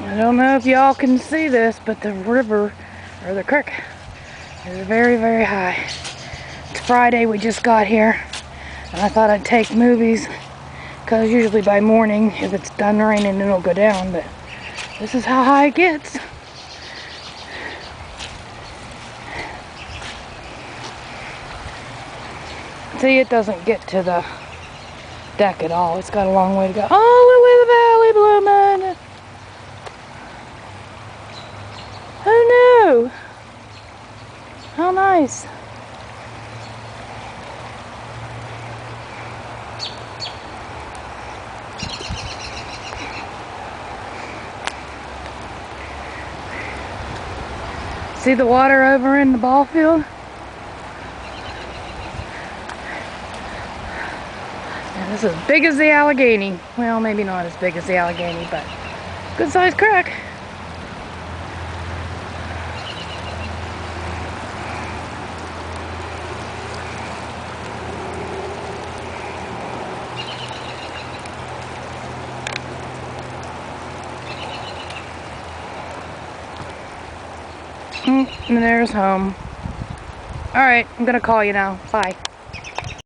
I don't know if y'all can see this, but the river, or the creek, is very, very high. It's Friday, we just got here, and I thought I'd take movies, because usually by morning, if it's done raining, it'll go down, but this is how high it gets. See, it doesn't get to the deck at all. It's got a long way to go. Oh, Lily the Valley blooming! Who knew? How nice. See the water over in the ball field? And this is as big as the Allegheny. Well, maybe not as big as the Allegheny, but good sized creek. And there's home. Alright, I'm gonna call you now. Bye.